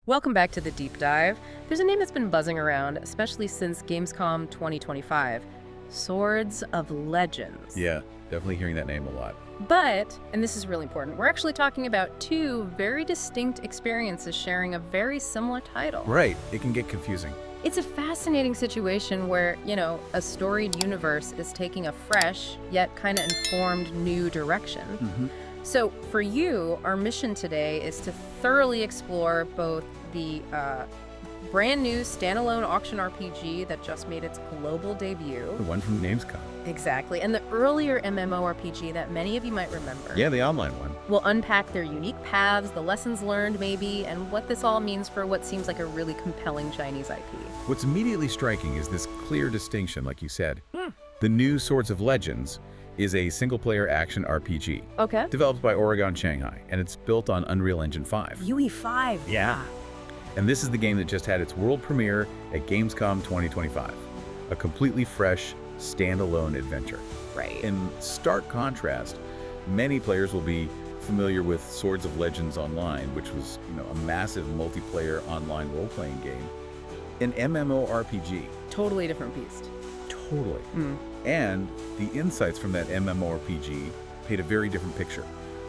Welcome back to the Deep Dive. There's a name that's been buzzing around, especially since Gamescom 2025, Swords of Legends. Yeah, definitely hearing that name a lot. But, and this is really important, we're actually talking about two very distinct experiences sharing a very similar title. Right, it can get confusing. It's a fascinating situation where, a storied universe is taking a fresh, yet kind of informed new direction. So for you, our mission today is to thoroughly explore both the brand new standalone auction RPG that just made its global debut. The one from Gamescom. Exactly. And the earlier MMORPG that many of you might remember. Yeah, the online one. We'll unpack their unique paths, the lessons learned maybe, and what this all means for what seems like a really compelling Chinese IP. What's immediately striking is this clear distinction, like you said. The new Swords of Legends is a single-player action RPG. Okay. Developed by Oregon Shanghai, and it's built on Unreal Engine 5. UE5. Yeah. And this is the game that just had its world premiere at Gamescom 2025. A completely fresh, standalone adventure. Right. In stark contrast, many players will be familiar with Swords of Legends Online, which was, a massive multiplayer online role-playing game. An MMORPG. Totally different beast. Totally. And the insights from that MMORPG paint a very different picture.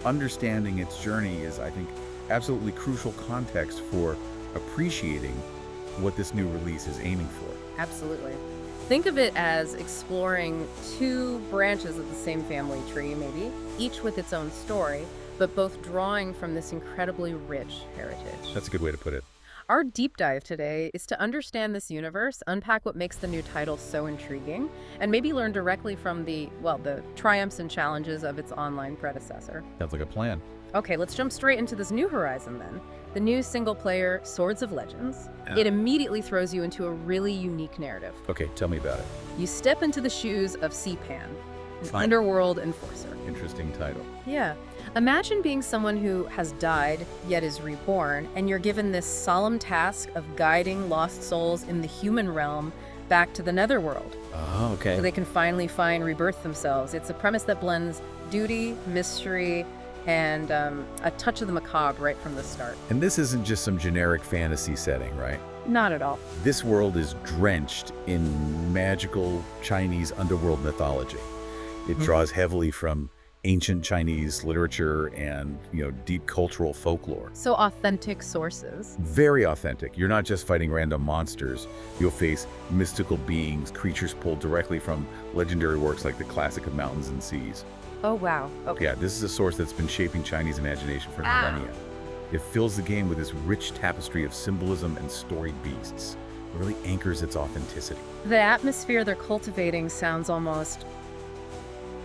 Understanding its journey is, I think, absolutely crucial context for appreciating what this new release is aiming for. Absolutely. Think of it as exploring two branches of the same family tree, maybe, each with its own story, but both drawing from this incredibly rich heritage. That's a good way to put it. Our deep dive today is to understand this universe, unpack what makes the new title so intriguing, and maybe learn directly from the triumphs and challenges of its online predecessor. Sounds like a plan. Okay, let's jump straight into this new horizon then. The new single-player Swords of Legends. Yeah. It immediately throws you into a really unique narrative. Okay, tell me about it. You step into the shoes of Pan, an Fine. underworld enforcer. Interesting title. Yeah. Imagine being someone who has died, yet is reborn, and you're given this solemn task of guiding lost souls in the human realm back to the netherworld, Oh, okay. so they can finally find rebirth themselves. It's a premise that blends duty, mystery, and a touch of the macabre right from the start. And this isn't just some generic fantasy setting, right? Not at all. This world is drenched in magical Chinese underworld mythology. It draws heavily from ancient Chinese literature and, deep cultural folklore. So authentic sources. Very authentic. You're not just fighting random monsters. You'll face mystical beings, creatures pulled directly from legendary works like the Classic of Mountains and Seas. Oh, wow. Okay. Yeah, this is a source that's been shaping Chinese imagination for millennia. It fills the game with this rich tapestry of symbolism and storied beasts. It really anchors its authenticity. The atmosphere they're cultivating sounds almost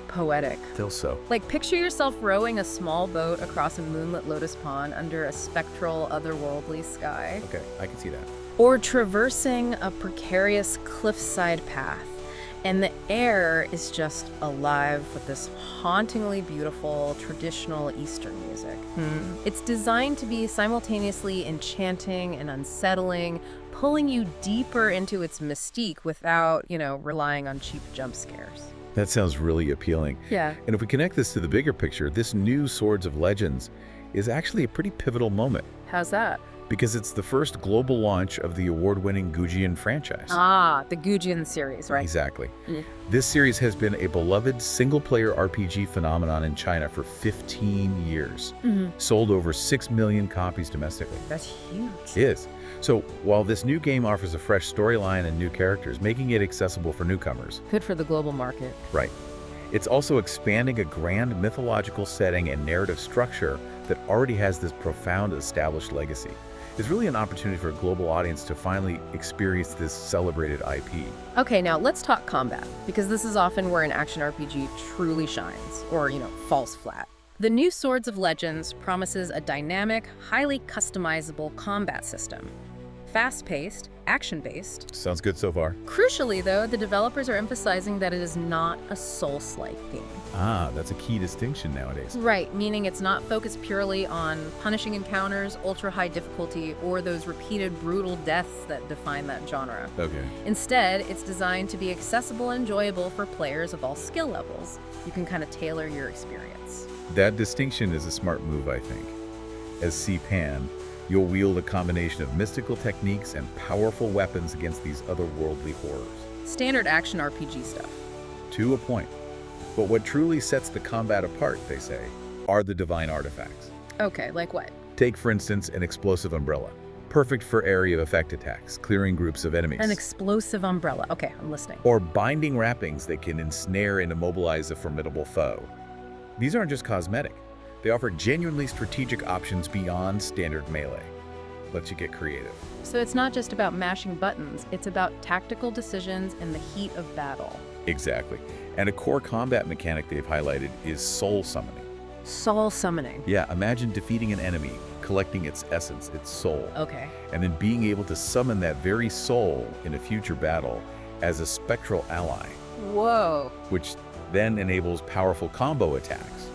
poetic. Feels so. Like, picture yourself rowing a small boat across a moonlit lotus pond under a spectral, otherworldly sky. Okay, I can see that. Or traversing a precarious cliffside path, and the air is just alive with this hauntingly beautiful, traditional Eastern music. It's designed to be simultaneously enchanting and unsettling, pulling you deeper into its mystique without, relying on cheap jump scares. That sounds really appealing. Yeah. And if we connect this to the bigger picture, this new Swords of Legends is actually a pretty pivotal moment How's that? because it's the first global launch of the award-winning Gujian franchise. Ah, the Gujian series, right? Exactly. Mm. This series has been a beloved single-player RPG phenomenon in China for 15 years. Sold over 6 million copies domestically. That's huge. It is. So while this new game offers a fresh storyline and new characters, making it accessible for newcomers, Good for the global market. right, it's also expanding a grand mythological setting and narrative structure that already has this profound established legacy. It's really an opportunity for a global audience to finally experience this celebrated IP. Okay, now let's talk combat, because this is often where an action RPG truly shines, or, falls flat. The new Swords of Legends promises a dynamic, highly customizable combat system. Fast-paced, action-based. Sounds good so far. Crucially, though, the developers are emphasizing that it is not a Souls-like game. Ah, that's a key distinction nowadays. Right, meaning it's not focused purely on punishing encounters, ultra-high difficulty, or those repeated brutal deaths that define that genre. Okay. Instead, it's designed to be accessible and enjoyable for players of all skill levels. You can kind of tailor your experience. That distinction is a smart move, I think. As Pan, You'll wield a combination of mystical techniques and powerful weapons against these otherworldly horrors. Standard action RPG stuff. To a point. But what truly sets the combat apart, they say, are the divine artifacts. Okay, like what? Take, for instance, an explosive umbrella. Perfect for area of effect attacks, clearing groups of enemies. An explosive umbrella. Okay, I'm listening. Or binding wrappings that can ensnare and immobilize a formidable foe. These aren't just cosmetic. They offer genuinely strategic options beyond standard melee. Lets you get creative. So it's not just about mashing buttons, it's about tactical decisions in the heat of battle. Exactly. And a core combat mechanic they've highlighted is soul summoning. Soul summoning. Yeah, imagine defeating an enemy, collecting its essence, its soul, Okay. and then being able to summon that very soul in a future battle as a spectral ally, Whoa. which then enables powerful combo attacks.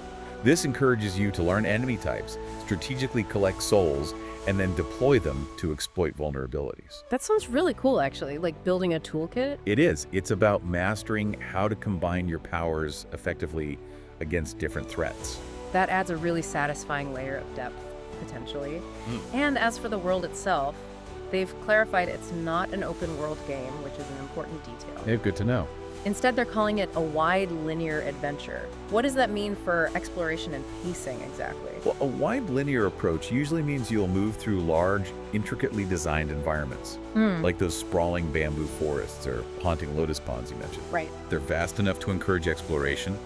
This encourages you to learn enemy types, strategically collect souls, and then deploy them to exploit vulnerabilities. That sounds really cool, actually, like building a toolkit. It is. It's about mastering how to combine your powers effectively against different threats. That adds a really satisfying layer of depth, potentially. And as for the world itself, they've clarified it's not an open world game, which is an important detail. Good to know. Instead, they're calling it a wide linear adventure. What does that mean for exploration and pacing exactly? Well, a wide linear approach usually means you'll move through large, intricately designed environments, like those sprawling bamboo forests or haunting lotus ponds you mentioned. Right. They're vast enough to encourage exploration,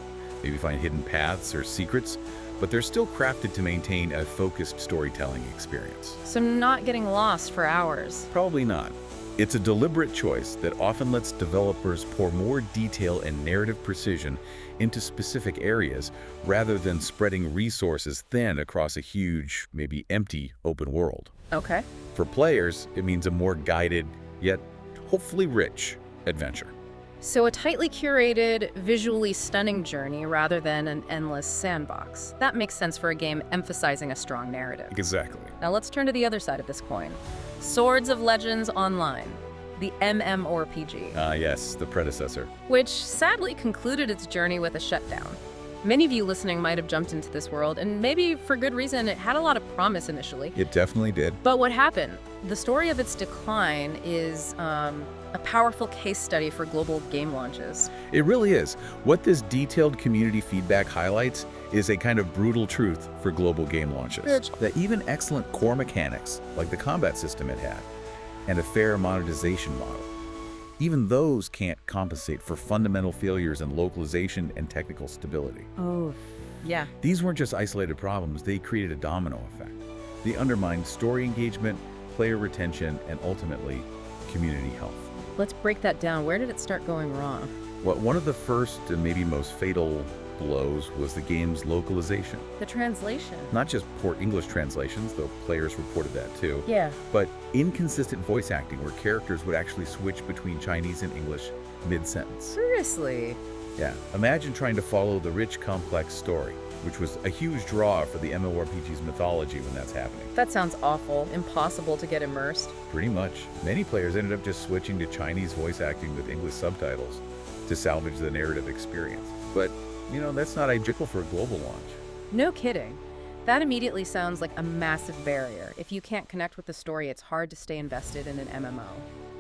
maybe find hidden paths or secrets, but they're still crafted to maintain a focused storytelling experience. So not getting lost for hours. Probably not. It's a deliberate choice that often lets developers pour more detail and narrative precision into specific areas rather than spreading resources thin across a huge, maybe empty, open world. Okay. For players, it means a more guided, yet hopefully rich, adventure. So a tightly curated, visually stunning journey rather than an endless sandbox. That makes sense for a game emphasizing a strong narrative. Exactly. Now let's turn to the other side of this coin. Swords of Legends Online, the MMORPG, Yes, the predecessor. which sadly concluded its journey with a shutdown. Many of you listening might have jumped into this world, and maybe for good reason. It had a lot of promise initially. It definitely did. But what happened? The story of its decline is a powerful case study for global game launches. It really is. What this detailed community feedback highlights is a kind of brutal truth for global game launches. That even excellent core mechanics, like the combat system it had, and a fair monetization model, even those can't compensate for fundamental failures in localization and technical stability. Oh, yeah. These weren't just isolated problems, they created a domino effect. They undermined story engagement, player retention, and ultimately, community health. Let's break that down. Where did it start going wrong? Well, one of the first and maybe most fatal blows was the game's localization. The translation. Not just poor English translations, though players reported that too, Yeah. but inconsistent voice acting where characters would actually switch between Chinese and English mid-sentence. Seriously. Yeah, imagine trying to follow the rich, complex story, which was a huge draw for the MMORPG's mythology when that's happening. That sounds awful. Impossible to get immersed. Pretty much. Many players ended up just switching to Chinese voice acting with English subtitles to salvage the narrative experience. But, you know, that's not ideal for a global launch. No kidding. That immediately sounds like a massive barrier. If you can't connect with the story, it's hard to stay invested in an MMO.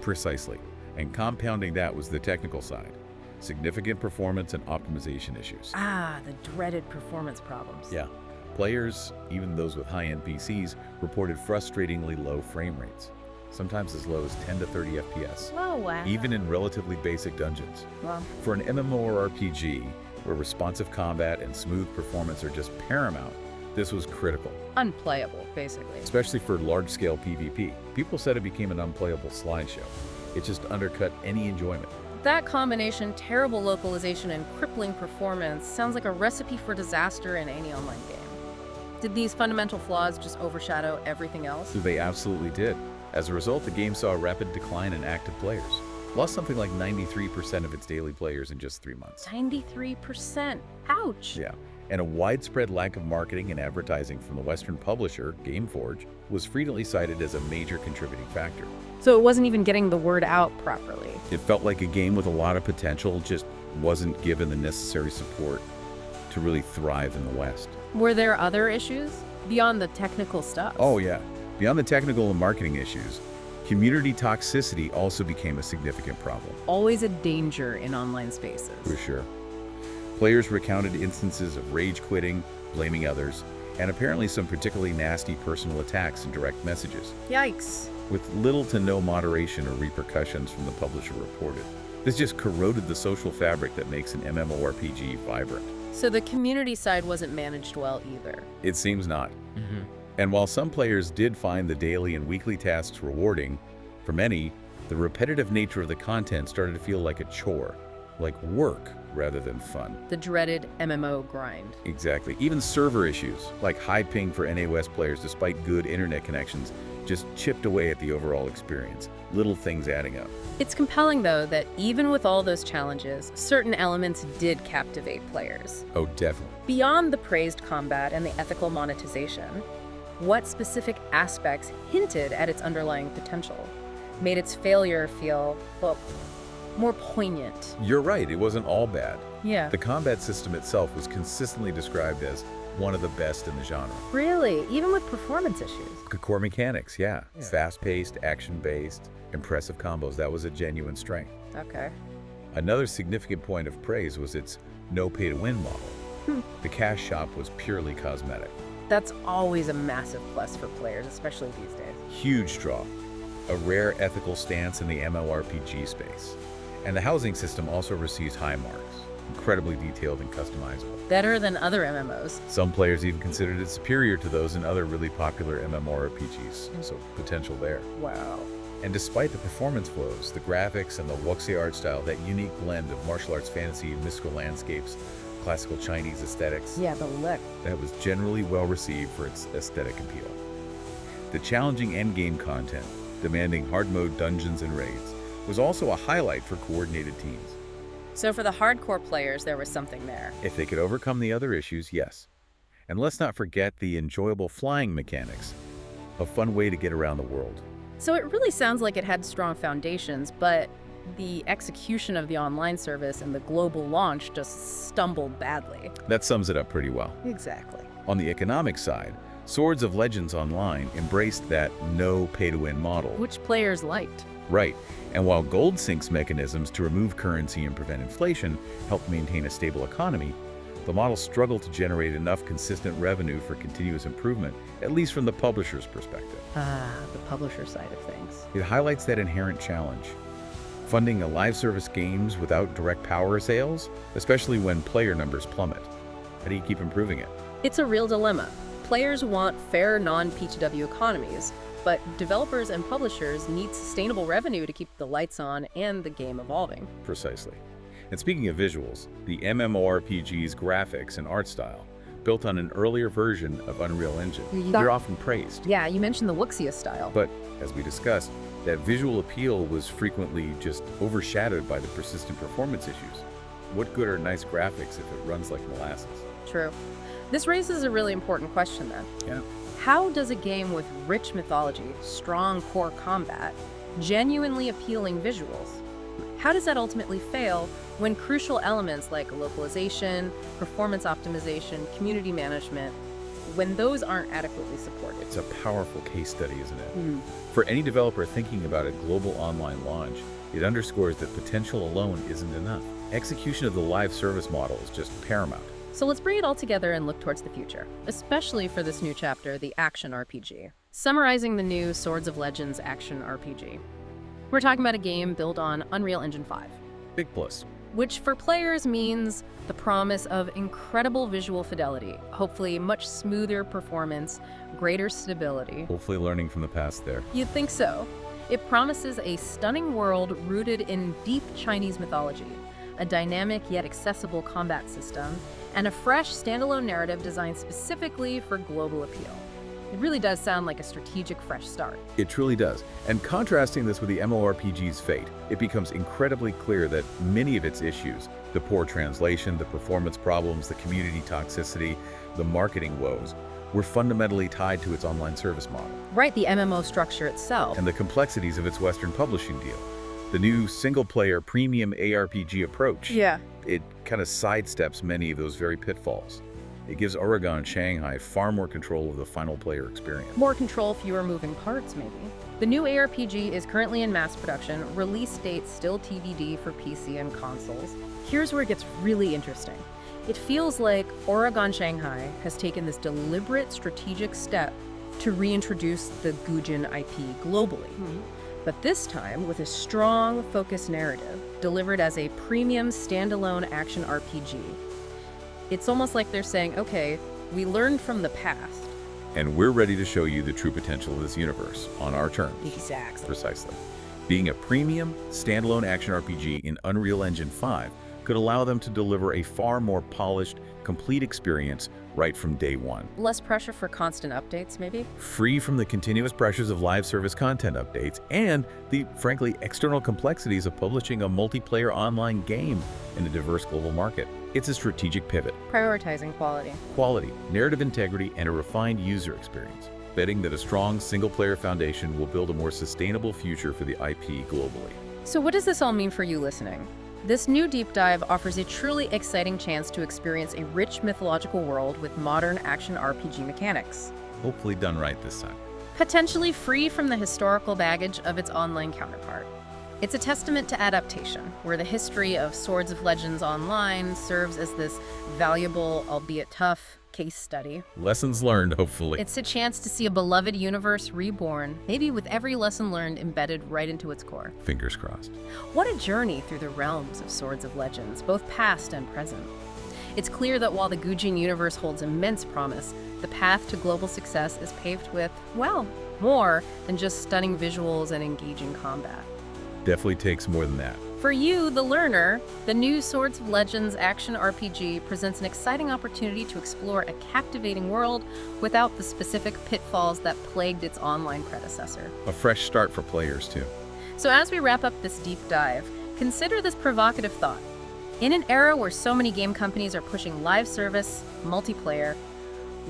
Precisely. And compounding that was the technical side. Significant performance and optimization issues. Ah, the dreaded performance problems. Yeah. Players, even those with high-end PCs, reported frustratingly low frame rates, sometimes as low as 10 to 30 FPS, Oh, wow. even in relatively basic dungeons. Well, For an MMORPG, where responsive combat and smooth performance are just paramount, this was critical, unplayable, basically. especially for large-scale PvP. People said it became an unplayable slideshow. It just undercut any enjoyment. That combination, terrible localization and crippling performance, sounds like a recipe for disaster in any online game. Did these fundamental flaws just overshadow everything else? So they absolutely did. As a result, the game saw a rapid decline in active players. Lost something like 93% of its daily players in just 3 months. 93%. Ouch. Yeah, and a widespread lack of marketing and advertising from the Western publisher, GameForge, was frequently cited as a major contributing factor. So it wasn't even getting the word out properly. It felt like a game with a lot of potential just wasn't given the necessary support to really thrive in the West. Were there other issues beyond the technical stuff? Oh yeah, Beyond the technical and marketing issues, community toxicity also became a significant problem. Always a danger in online spaces. For sure. Players recounted instances of rage quitting, blaming others, and apparently some particularly nasty personal attacks and direct messages, Yikes. with little to no moderation or repercussions from the publisher reported. This just corroded the social fabric that makes an MMORPG vibrant. So the community side wasn't managed well either. It seems not. And while some players did find the daily and weekly tasks rewarding, for many, the repetitive nature of the content started to feel like a chore, like work rather than fun. The dreaded MMO grind. Exactly. Even server issues, like high ping for NA West players despite good internet connections, just chipped away at the overall experience, little things adding up. It's compelling, though, that even with all those challenges, certain elements did captivate players. Oh, definitely. Beyond the praised combat and the ethical monetization, what specific aspects hinted at its underlying potential, made its failure feel, well, more poignant? You're right, it wasn't all bad. Yeah. The combat system itself was consistently described as one of the best in the genre. Really? Even with performance issues? The core mechanics, yeah. Fast-paced, action-based, impressive combos. That was a genuine strength. Okay. Another significant point of praise was its no pay-to-win model. The cash shop was purely cosmetic. That's always a massive plus for players, especially these days. Huge draw. A rare ethical stance in the MMORPG space. And the housing system also receives high marks. Incredibly detailed and customizable. Better than other MMOs. Some players even considered it superior to those in other really popular MMORPGs, so potential there. Wow. And despite the performance flows, the graphics and the wuxia art style, that unique blend of martial arts fantasy, mystical landscapes, classical Chinese aesthetics, Yeah, the look. that was generally well received for its aesthetic appeal. The challenging endgame content, demanding hard mode dungeons and raids, was also a highlight for coordinated teams. So for the hardcore players, there was something there. If they could overcome the other issues, yes. And let's not forget the enjoyable flying mechanics, a fun way to get around the world. So it really sounds like it had strong foundations, but the execution of the online service and the global launch just stumbled badly. That sums it up pretty well. Exactly. On the economic side, Swords of Legends Online embraced that no pay-to-win model. Which players liked. Right, and while Gold Sync's mechanisms to remove currency and prevent inflation helped maintain a stable economy, the model struggled to generate enough consistent revenue for continuous improvement, at least from the publisher's perspective. The publisher side of things. It highlights that inherent challenge. Funding a live service games without direct power sales, especially when player numbers plummet. How do you keep improving it? It's a real dilemma. Players want fair non-P2W economies, but developers and publishers need sustainable revenue to keep the lights on and the game evolving. Precisely. And speaking of visuals, the MMORPG's graphics and art style, built on an earlier version of Unreal Engine, they're often praised. Yeah, you mentioned the wuxia style. But, as we discussed, that visual appeal was frequently just overshadowed by the persistent performance issues. What good are nice graphics if it runs like molasses? True. This raises a really important question then. Yeah. How does a game with rich mythology, strong core combat, genuinely appealing visuals, how does that ultimately fail when crucial elements like localization, performance optimization, community management, when those aren't adequately supported? It's a powerful case study, isn't it? For any developer thinking about a global online launch, it underscores that potential alone isn't enough. Execution of the live service model is just paramount. So let's bring it all together and look towards the future, especially for this new chapter, the Action RPG. Summarizing the new Swords of Legends Action RPG. We're talking about a game built on Unreal Engine 5, Big plus. which for players means the promise of incredible visual fidelity, hopefully much smoother performance, greater stability. Hopefully learning from the past there. You'd think so. It promises a stunning world rooted in deep Chinese mythology, a dynamic yet accessible combat system, and a fresh standalone narrative designed specifically for global appeal. It really does sound like a strategic fresh start. It truly does. And contrasting this with the MMORPG's fate, it becomes incredibly clear that many of its issues, the poor translation, the performance problems, the community toxicity, the marketing woes, were fundamentally tied to its online service model Right, the MMO structure itself. and the complexities of its Western publishing deal. The new single-player premium ARPG approach, Yeah. it kind of sidesteps many of those very pitfalls. It gives Oregon Shanghai far more control of the final player experience. More control, fewer moving parts, maybe. The new ARPG is currently in mass production, release date still TBD for PC and consoles. Here's where it gets really interesting. It feels like Oregon Shanghai has taken this deliberate strategic step to reintroduce the Gujin IP globally. But this time with a strong, focused narrative, delivered as a premium standalone action RPG. It's almost like they're saying, okay, we learned from the past. And we're ready to show you the true potential of this universe on our terms. Exactly. Precisely. Being a premium, standalone action RPG in Unreal Engine 5 could allow them to deliver a far more polished, complete experience right from day one. Less pressure for constant updates, maybe? Free from the continuous pressures of live service content updates and the, frankly, external complexities of publishing a multiplayer online game in a diverse global market. It's a strategic pivot. Prioritizing Quality, narrative integrity, and a refined user experience, betting that a strong single-player foundation will build a more sustainable future for the IP globally. So what does this all mean for you listening? This new deep dive offers a truly exciting chance to experience a rich mythological world with modern action RPG mechanics. Hopefully done right this time. Potentially free from the historical baggage of its online counterpart. It's a testament to adaptation, where the history of Swords of Legends Online serves as this valuable, albeit tough, case study. Lessons learned, hopefully. It's a chance to see a beloved universe reborn, maybe with every lesson learned embedded right into its core. Fingers crossed. What a journey through the realms of Swords of Legends, both past and present. It's clear that while the Gujin universe holds immense promise, the path to global success is paved with, well, more than just stunning visuals and engaging combat. Definitely takes more than that. For you, the learner, the new Swords of Legends action RPG presents an exciting opportunity to explore a captivating world without the specific pitfalls that plagued its online predecessor. A fresh start for players, too. So as we wrap up this deep dive, consider this provocative thought. In an era where so many game companies are pushing live service, multiplayer,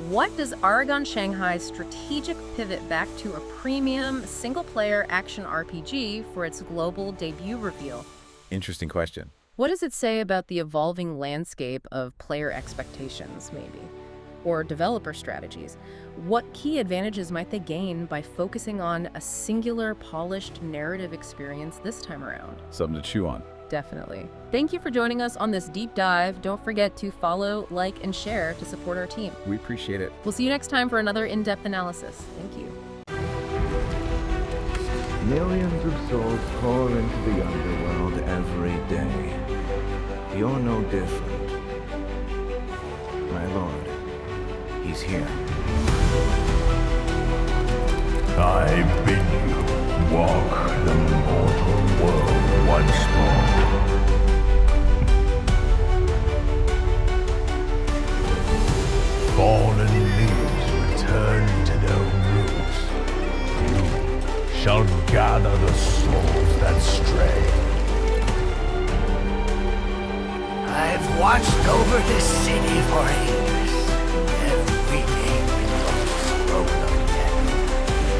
what does Oregon Shanghai's strategic pivot back to a premium single-player action RPG for its global debut reveal? Interesting question. What does it say about the evolving landscape of player expectations, maybe? Or developer strategies? What key advantages might they gain by focusing on a singular, polished narrative experience this time around? Something to chew on. Definitely. Thank you for joining us on this deep dive. Don't forget to follow, like, and share to support our team. We appreciate it. We'll see you next time for another in-depth analysis. Thank you. Millions of souls pour into the underworld every day. You're no different. My lord, he's here. I bid you walk the mortal world once more. Fallen leaves return to their roots. You shall gather the souls that stray. I've watched over this city for ages. Every day belongs broken again.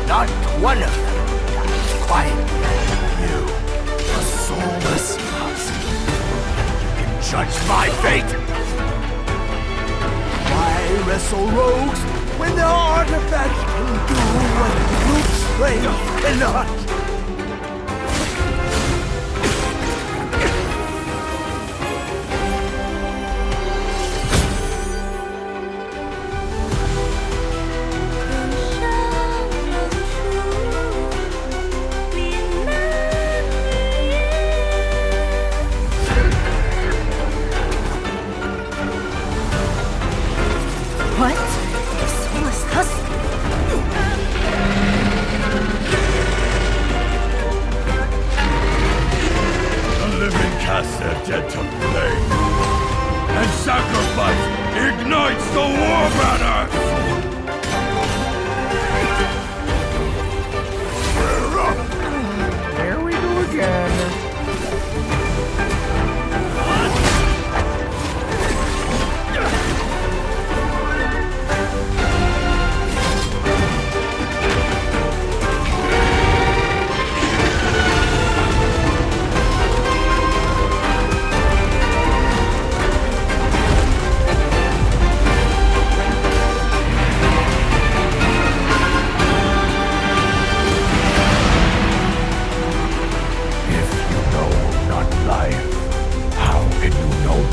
Not one of them dies quietly. You, a soulless husk. You can judge my fate. Why wrestle rogues when their artifacts can do what brute strength cannot? What? The soulless husk?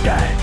dead.